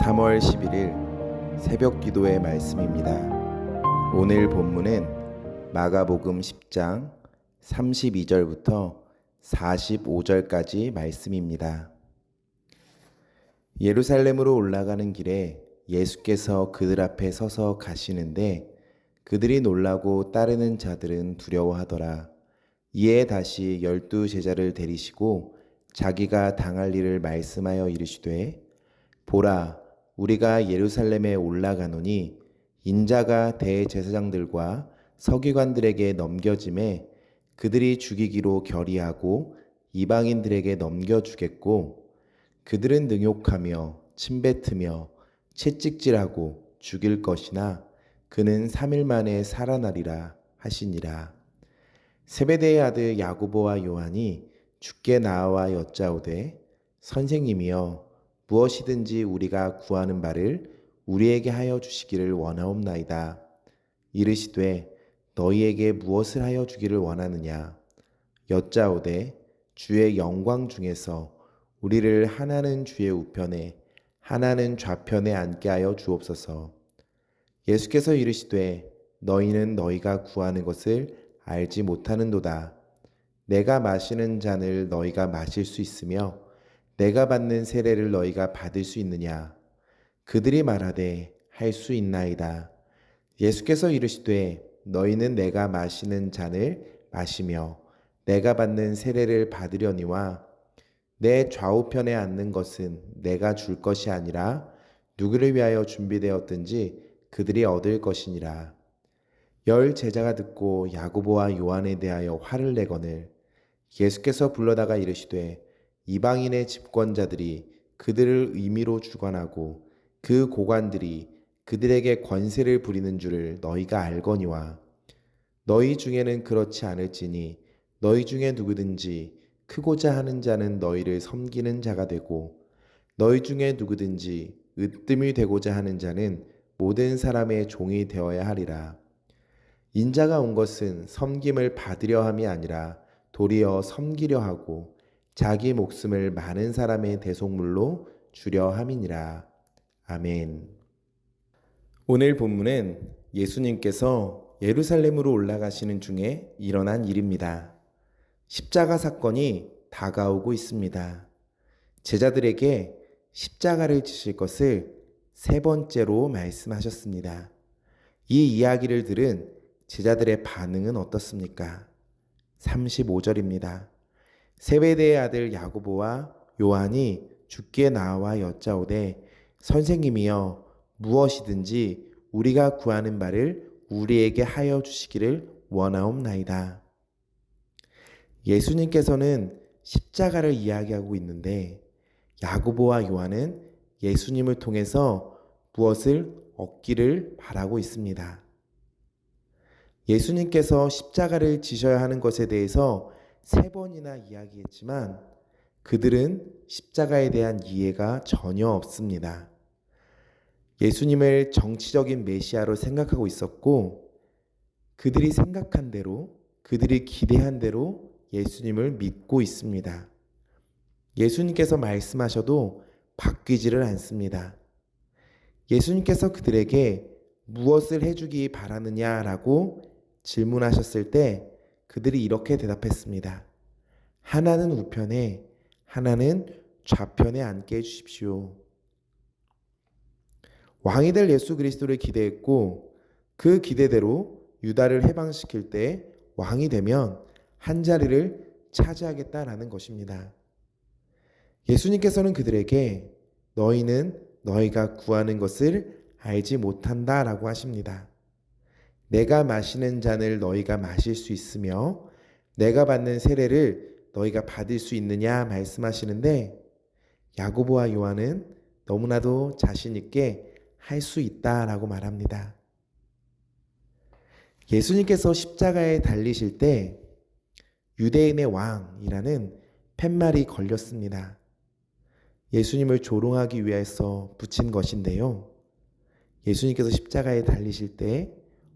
3월 11일 새벽 기도의 말씀입니다. 오늘 본문은 마가복음 10장 32절부터 45절까지 말씀입니다. 예루살렘으로 올라가는 길에 예수께서 그들 앞에 서서 가시는데 그들이 놀라고 따르는 자들은 두려워하더라. 이에 다시 12 제자를 데리시고 자기가 당할 일을 말씀하여 이르시되 보라, 우리가 예루살렘에 올라가노니 인자가 대제사장들과 서기관들에게 넘겨짐에 그들이 죽이기로 결의하고 이방인들에게 넘겨주겠고 그들은 능욕하며 침뱉으며 채찍질하고 죽일 것이나 그는 3일 만에 살아나리라 하시니라. 세베대의 아들 야고보와 요한이 주께 나와 여짜오되 선생님이여 무엇이든지 우리가 구하는 바를 우리에게 하여 주시기를 원하옵나이다. 이르시되 너희에게 무엇을 하여 주기를 원하느냐? 여짜오되 주의 영광 중에서 우리를 하나는 주의 우편에 하나는 좌편에 앉게 하여 주옵소서. 예수께서 이르시되 너희는 너희가 구하는 것을 알지 못하는도다. 내가 마시는 잔을 너희가 마실 수 있으며 내가 받는 세례를 너희가 받을 수 있느냐? 그들이 말하되 할 수 있나이다. 예수께서 이르시되 너희는 내가 마시는 잔을 마시며 내가 받는 세례를 받으려니와 내 좌우편에 앉는 것은 내가 줄 것이 아니라 누구를 위하여 준비되었든지 그들이 얻을 것이니라. 10 제자가 듣고 야고보와 요한에 대하여 화를 내거늘 예수께서 불러다가 이르시되 이방인의 집권자들이 그들을 임의로 주관하고 그 고관들이 그들에게 권세를 부리는 줄을 너희가 알거니와 너희 중에는 그렇지 않을지니 너희 중에 누구든지 크고자 하는 자는 너희를 섬기는 자가 되고 너희 중에 누구든지 으뜸이 되고자 하는 자는 모든 사람의 종이 되어야 하리라. 인자가 온 것은 섬김을 받으려 함이 아니라 도리어 섬기려 하고 자기 목숨을 많은 사람의 대속물로 주려 함이니라. 아멘. 오늘 본문은 예수님께서 예루살렘으로 올라가시는 중에 일어난 일입니다. 십자가 사건이 다가오고 있습니다. 제자들에게 십자가를 지실 것을 3번째로 말씀하셨습니다. 이 이야기를 들은 제자들의 반응은 어떻습니까? 35절입니다. 세베대의 아들 야고보와 요한이 주께 나와 여짜오되 선생님이여 무엇이든지 우리가 구하는 바를 우리에게 하여 주시기를 원하옵나이다. 예수님께서는 십자가를 이야기하고 있는데 야고보와 요한은 예수님을 통해서 무엇을 얻기를 바라고 있습니다. 예수님께서 십자가를 지셔야 하는 것에 대해서 3번이나 이야기했지만 그들은 십자가에 대한 이해가 전혀 없습니다. 예수님을 정치적인 메시아로 생각하고 있었고 그들이 생각한 대로 그들이 기대한 대로 예수님을 믿고 있습니다. 예수님께서 말씀하셔도 바뀌지를 않습니다. 예수님께서 그들에게 무엇을 해주기 바라느냐라고 질문하셨을 때 그들이 이렇게 대답했습니다. 하나는 우편에 하나는 좌편에 앉게 해주십시오. 왕이 될 예수 그리스도를 기대했고 그 기대대로 유다를 해방시킬 때 왕이 되면 한 자리를 차지하겠다라는 것입니다. 예수님께서는 그들에게 너희는 너희가 구하는 것을 알지 못한다라고 하십니다. 내가 마시는 잔을 너희가 마실 수 있으며 내가 받는 세례를 너희가 받을 수 있느냐 말씀하시는데 야고보와 요한은 너무나도 자신 있게 할 수 있다라고 말합니다. 예수님께서 십자가에 달리실 때 유대인의 왕이라는 팻말이 걸렸습니다. 예수님을 조롱하기 위해서 붙인 것인데요. 예수님께서 십자가에 달리실 때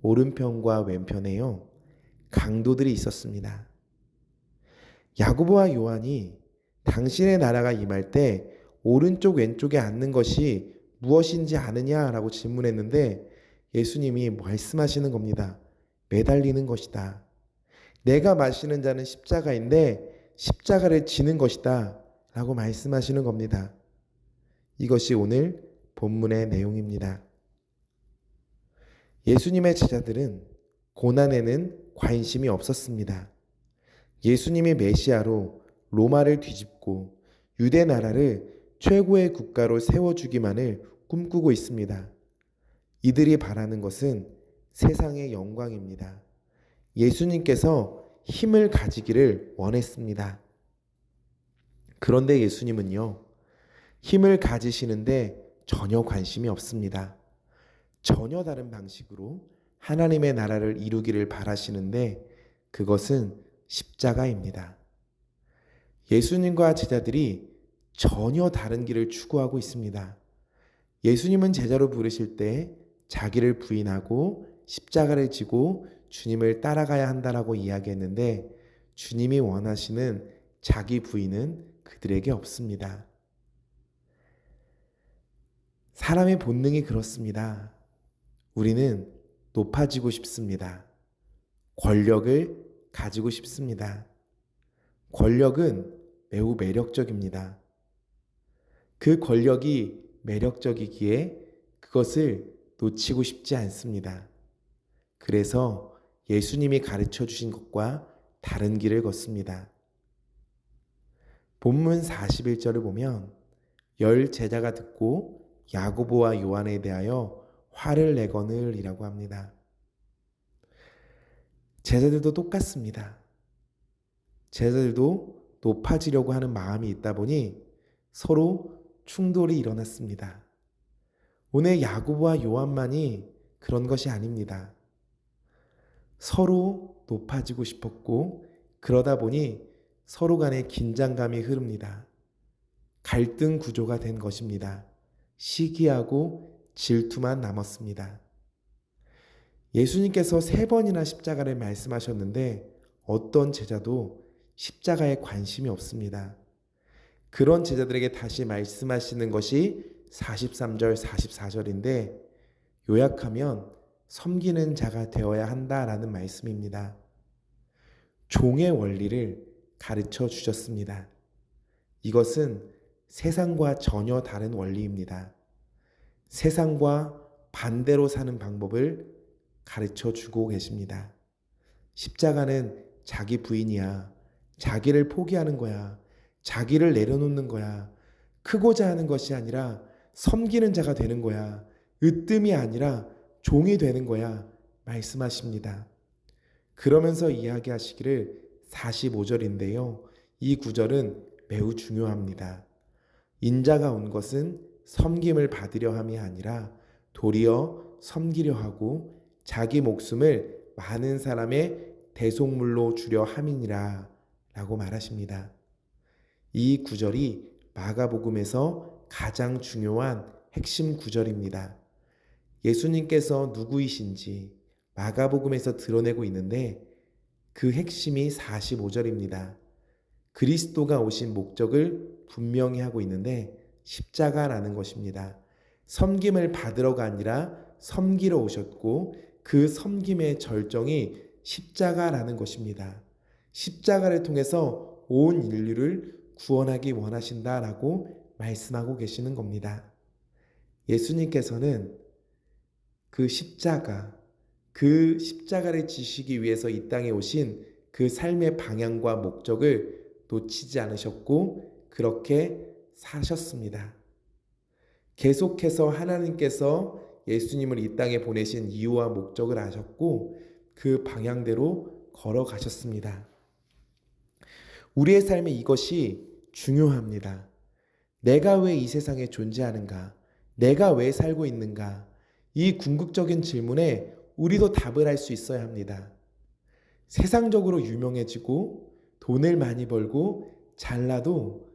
오른편과 왼편에요 강도들이 있었습니다. 야고보와 요한이 당신의 나라가 임할 때 오른쪽 왼쪽에 앉는 것이 무엇인지 아느냐라고 질문했는데 예수님이 말씀하시는 겁니다. 매달리는 것이다. 내가 마시는 자는 십자가인데 십자가를 지는 것이다 라고 말씀하시는 겁니다. 이것이 오늘 본문의 내용입니다. 예수님의 제자들은 고난에는 관심이 없었습니다. 예수님이 메시아로 로마를 뒤집고 유대 나라를 최고의 국가로 세워주기만을 꿈꾸고 있습니다. 이들이 바라는 것은 세상의 영광입니다. 예수님께서 힘을 가지기를 원했습니다. 그런데 예수님은요, 힘을 가지시는데 전혀 관심이 없습니다. 전혀 다른 방식으로 하나님의 나라를 이루기를 바라시는데 그것은 십자가입니다. 예수님과 제자들이 전혀 다른 길을 추구하고 있습니다. 예수님은 제자로 부르실 때 자기를 부인하고 십자가를 지고 주님을 따라가야 한다라고 이야기했는데 주님이 원하시는 자기 부인은 그들에게 없습니다. 사람의 본능이 그렇습니다. 우리는 높아지고 싶습니다. 권력을 가지고 싶습니다. 권력은 매우 매력적입니다. 그 권력이 매력적이기에 그것을 놓치고 싶지 않습니다. 그래서 예수님이 가르쳐 주신 것과 다른 길을 걷습니다. 본문 41절을 보면 열 제자가 듣고 야고보와 요한에 대하여 화를 내거늘 이라고 합니다. 제자들도 똑같습니다. 제자들도 높아지려고 하는 마음이 있다 보니 서로 충돌이 일어났습니다. 오늘 야고보와 요한만이 그런 것이 아닙니다. 서로 높아지고 싶었고 그러다 보니 서로 간에 긴장감이 흐릅니다. 갈등 구조가 된 것입니다. 시기하고 질투만 남았습니다. 예수님께서 3번이나 십자가를 말씀하셨는데 어떤 제자도 십자가에 관심이 없습니다. 그런 제자들에게 다시 말씀하시는 것이 43절, 44절인데 요약하면 섬기는 자가 되어야 한다라는 말씀입니다. 종의 원리를 가르쳐 주셨습니다. 이것은 세상과 전혀 다른 원리입니다. 세상과 반대로 사는 방법을 가르쳐 주고 계십니다. 십자가는 자기 부인이야. 자기를 포기하는 거야. 자기를 내려놓는 거야. 크고자 하는 것이 아니라 섬기는 자가 되는 거야. 으뜸이 아니라 종이 되는 거야. 말씀하십니다. 그러면서 이야기하시기를 45절인데요. 이 구절은 매우 중요합니다. 인자가 온 것은 섬김을 받으려 함이 아니라 도리어 섬기려 하고 자기 목숨을 많은 사람의 대속물로 주려 함이니라 라고 말하십니다. 이 구절이 마가복음에서 가장 중요한 핵심 구절입니다. 예수님께서 누구이신지 마가복음에서 드러내고 있는데 그 핵심이 45절입니다. 그리스도가 오신 목적을 분명히 하고 있는데 십자가라는 것입니다. 섬김을 받으러가 아니라 섬기러 오셨고 그 섬김의 절정이 십자가라는 것입니다. 십자가를 통해서 온 인류를 구원하기 원하신다라고 말씀하고 계시는 겁니다. 예수님께서는 그 십자가를 지시기 위해서 이 땅에 오신 그 삶의 방향과 목적을 놓치지 않으셨고 그렇게 사셨습니다. 계속해서 하나님께서 예수님을 이 땅에 보내신 이유와 목적을 아셨고 그 방향대로 걸어가셨습니다. 우리의 삶에 이것이 중요합니다. 내가 왜 이 세상에 존재하는가? 내가 왜 살고 있는가? 이 궁극적인 질문에 우리도 답을 할 수 있어야 합니다. 세상적으로 유명해지고 돈을 많이 벌고 잘나도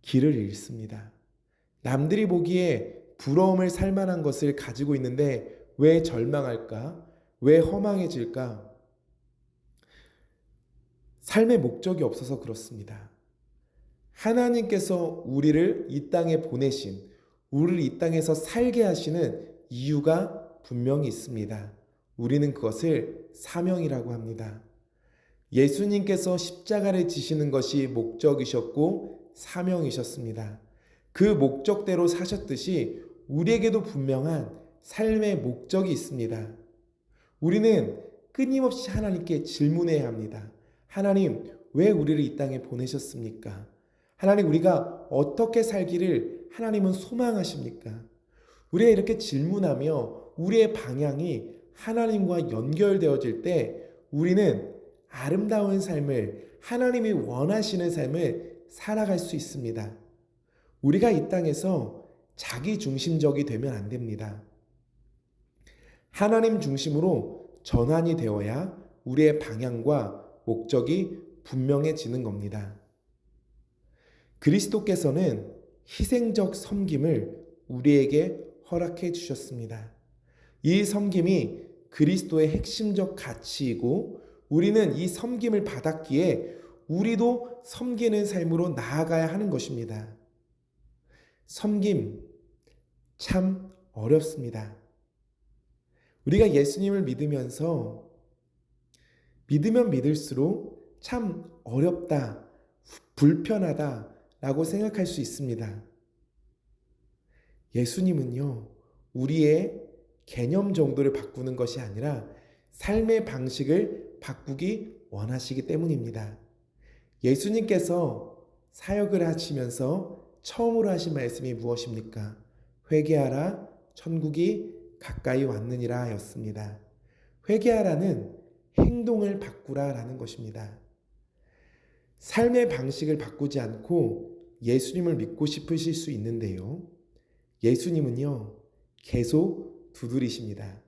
길을 잃습니다. 남들이 보기에 부러움을 살 만한 것을 가지고 있는데 왜 절망할까? 왜 허망해질까? 삶의 목적이 없어서 그렇습니다. 하나님께서 우리를 이 땅에 보내신, 우리를 이 땅에서 살게 하시는 이유가 분명히 있습니다. 우리는 그것을 사명이라고 합니다. 예수님께서 십자가를 지시는 것이 목적이셨고 사명이셨습니다. 그 목적대로 사셨듯이 우리에게도 분명한 삶의 목적이 있습니다. 우리는 끊임없이 하나님께 질문해야 합니다. 하나님, 왜 우리를 이 땅에 보내셨습니까? 하나님, 우리가 어떻게 살기를 하나님은 소망하십니까? 우리가 이렇게 질문하며 우리의 방향이 하나님과 연결되어질 때 우리는 아름다운 삶을, 하나님이 원하시는 삶을 살아갈 수 있습니다. 우리가 이 땅에서 자기 중심적이 되면 안 됩니다. 하나님 중심으로 전환이 되어야 우리의 방향과 목적이 분명해지는 겁니다. 그리스도께서는 희생적 섬김을 우리에게 허락해 주셨습니다. 이 섬김이 그리스도의 핵심적 가치이고 우리는 이 섬김을 받았기에 우리도 섬기는 삶으로 나아가야 하는 것입니다. 섬김 참 어렵습니다. 우리가 예수님을 믿으면서 믿으면 믿을수록 참 어렵다, 불편하다라고 생각할 수 있습니다. 예수님은요, 우리의 개념 정도를 바꾸는 것이 아니라 삶의 방식을 바꾸기 원하시기 때문입니다. 예수님께서 사역을 하시면서 처음으로 하신 말씀이 무엇입니까? 회개하라, 천국이 가까이 왔느니라 였습니다. 회개하라는 행동을 바꾸라라는 것입니다. 삶의 방식을 바꾸지 않고 예수님을 믿고 싶으실 수 있는데요. 예수님은요, 계속 두드리십니다.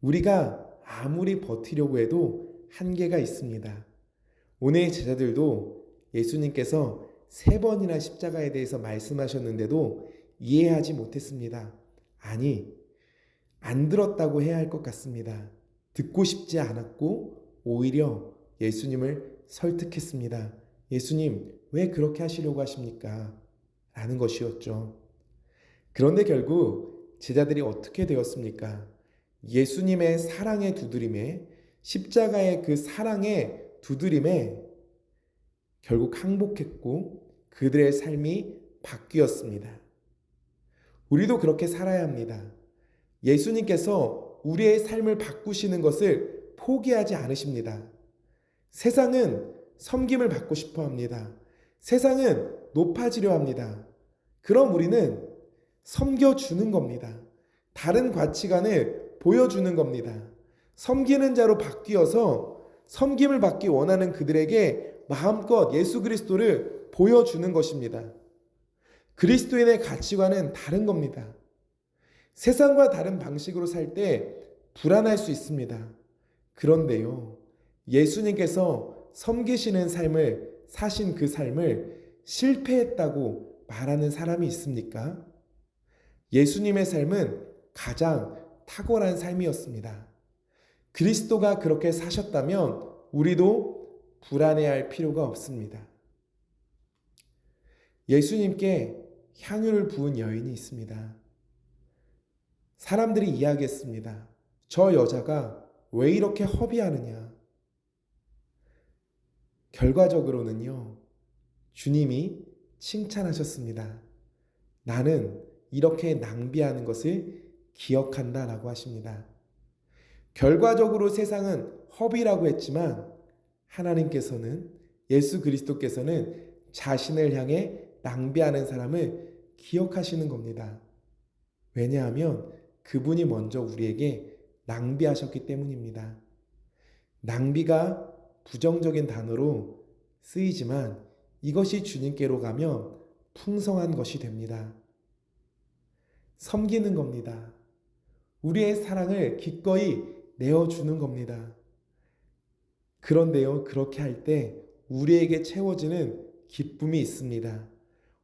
우리가 아무리 버티려고 해도 한계가 있습니다. 오늘 제자들도 예수님께서 3번이나 십자가에 대해서 말씀하셨는데도 이해하지 못했습니다. 아니, 안 들었다고 해야 할 것 같습니다. 듣고 싶지 않았고 오히려 예수님을 설득했습니다. 예수님, 왜 그렇게 하시려고 하십니까? 라는 것이었죠. 그런데 결국 제자들이 어떻게 되었습니까? 예수님의 사랑의 두드림에, 십자가의 그 사랑의 두드림에 결국 항복했고 그들의 삶이 바뀌었습니다. 우리도 그렇게 살아야 합니다. 예수님께서 우리의 삶을 바꾸시는 것을 포기하지 않으십니다. 세상은 섬김을 받고 싶어 합니다. 세상은 높아지려 합니다. 그럼 우리는 섬겨주는 겁니다. 다른 가치관을 보여주는 겁니다. 섬기는 자로 바뀌어서 섬김을 받기 원하는 그들에게 마음껏 예수 그리스도를 보여주는 것입니다. 그리스도인의 가치관은 다른 겁니다. 세상과 다른 방식으로 살 때 불안할 수 있습니다. 그런데요, 예수님께서 섬기시는 삶을 사신 그 삶을 실패했다고 말하는 사람이 있습니까? 예수님의 삶은 가장 탁월한 삶이었습니다. 그리스도가 그렇게 사셨다면 우리도 불안해할 필요가 없습니다. 예수님께 향유를 부은 여인이 있습니다. 사람들이 이야기했습니다. 저 여자가 왜 이렇게 허비하느냐? 결과적으로는요, 주님이 칭찬하셨습니다. 나는 이렇게 낭비하는 것을 기억한다 라고 하십니다. 결과적으로 세상은 허비라고 했지만 하나님께서는, 예수 그리스도께서는 자신을 향해 낭비하는 사람을 기억하시는 겁니다. 왜냐하면 그분이 먼저 우리에게 낭비하셨기 때문입니다. 낭비가 부정적인 단어로 쓰이지만 이것이 주님께로 가면 풍성한 것이 됩니다. 섬기는 겁니다. 우리의 사랑을 기꺼이 내어주는 겁니다. 그런데요, 그렇게 할 때 우리에게 채워지는 기쁨이 있습니다.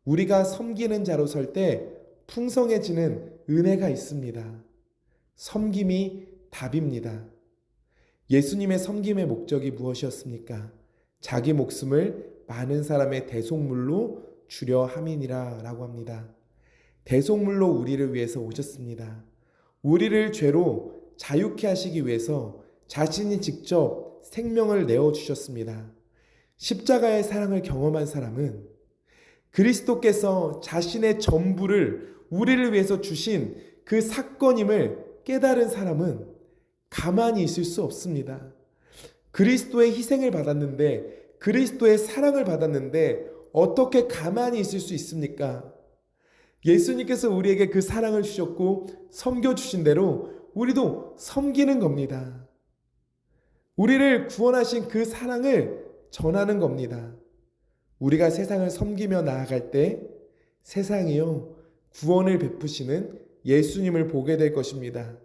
우리가 섬기는 자로 설 때 풍성해지는 은혜가 있습니다. 섬김이 답입니다. 예수님의 섬김의 목적이 무엇이었습니까? 자기 목숨을 많은 사람의 대속물로 주려 함이니라 라고 합니다. 대속물로 우리를 위해서 오셨습니다. 우리를 죄로 자유케 하시기 위해서 자신이 직접 생명을 내어주셨습니다. 십자가의 사랑을 경험한 사람은 그리스도께서 자신의 전부를 우리를 위해서 주신 그 사건임을 깨달은 사람은 가만히 있을 수 없습니다. 그리스도의 희생을 받았는데, 그리스도의 사랑을 받았는데 어떻게 가만히 있을 수 있습니까? 예수님께서 우리에게 그 사랑을 주셨고 섬겨주신 대로 우리도 섬기는 겁니다. 우리를 구원하신 그 사랑을 전하는 겁니다. 우리가 세상을 섬기며 나아갈 때 세상이요 구원을 베푸시는 예수님을 보게 될 것입니다.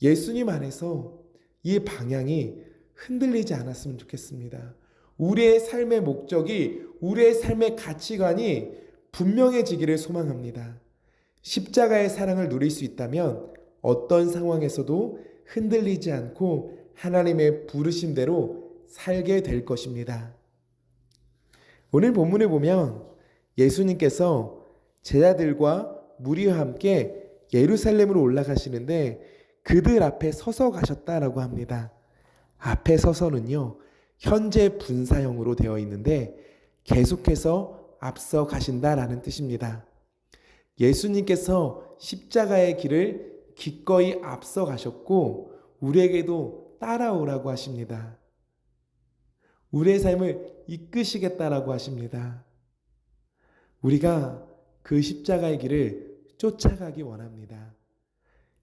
예수님 안에서 이 방향이 흔들리지 않았으면 좋겠습니다. 우리의 삶의 목적이, 우리의 삶의 가치관이 분명해지기를 소망합니다. 십자가의 사랑을 누릴 수 있다면 어떤 상황에서도 흔들리지 않고 하나님의 부르심대로 살게 될 것입니다. 오늘 본문을 보면 예수님께서 제자들과 무리와 함께 예루살렘으로 올라가시는데 그들 앞에 서서 가셨다라고 합니다. 앞에 서서는요, 현재 분사형으로 되어 있는데 계속해서 앞서 가신다라는 뜻입니다. 예수님께서 십자가의 길을 기꺼이 앞서 가셨고 우리에게도 따라오라고 하십니다. 우리의 삶을 이끄시겠다라고 하십니다. 우리가 그 십자가의 길을 쫓아가기 원합니다.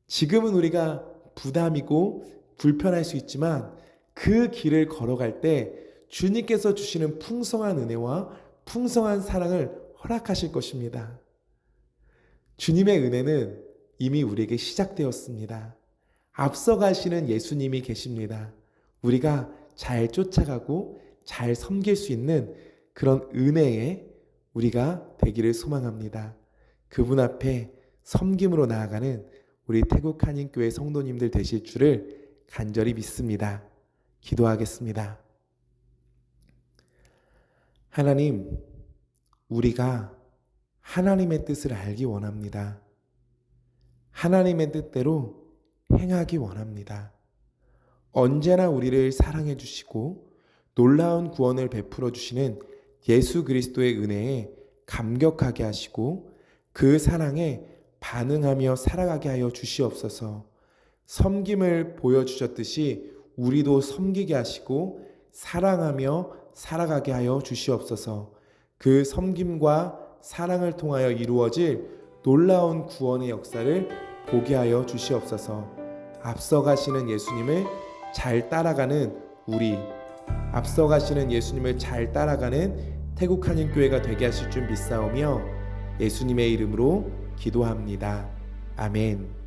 지금은 우리가 부담이고 불편할 수 있지만 그 길을 걸어갈 때 주님께서 주시는 풍성한 은혜와 풍성한 사랑을 허락하실 것입니다. 주님의 은혜는 이미 우리에게 시작되었습니다. 앞서 가시는 예수님이 계십니다. 우리가 잘 쫓아가고 잘 섬길 수 있는 그런 은혜에 우리가 되기를 소망합니다. 그분 앞에 섬김으로 나아가는 우리 태국 한인교회 성도님들 되실 줄을 간절히 믿습니다. 기도하겠습니다. 하나님, 우리가 하나님의 뜻을 알기 원합니다. 하나님의 뜻대로 행하기 원합니다. 언제나 우리를 사랑해 주시고 놀라운 구원을 베풀어 주시는 예수 그리스도의 은혜에 감격하게 하시고 그 사랑에 반응하며 살아가게 하여 주시옵소서. 섬김을 보여주셨듯이 우리도 섬기게 하시고 사랑하며 살아가게 하여 주시옵소서. 그 섬김과 사랑을 통하여 이루어질 놀라운 구원의 역사를 보게 하여 주시옵소서. 앞서가시는 예수님을 잘 따라가는 우리, 앞서가시는 예수님을 잘 따라가는 태국 한인교회가 되게 하실 줄 믿사오며 예수님의 이름으로 기도합니다. 아멘.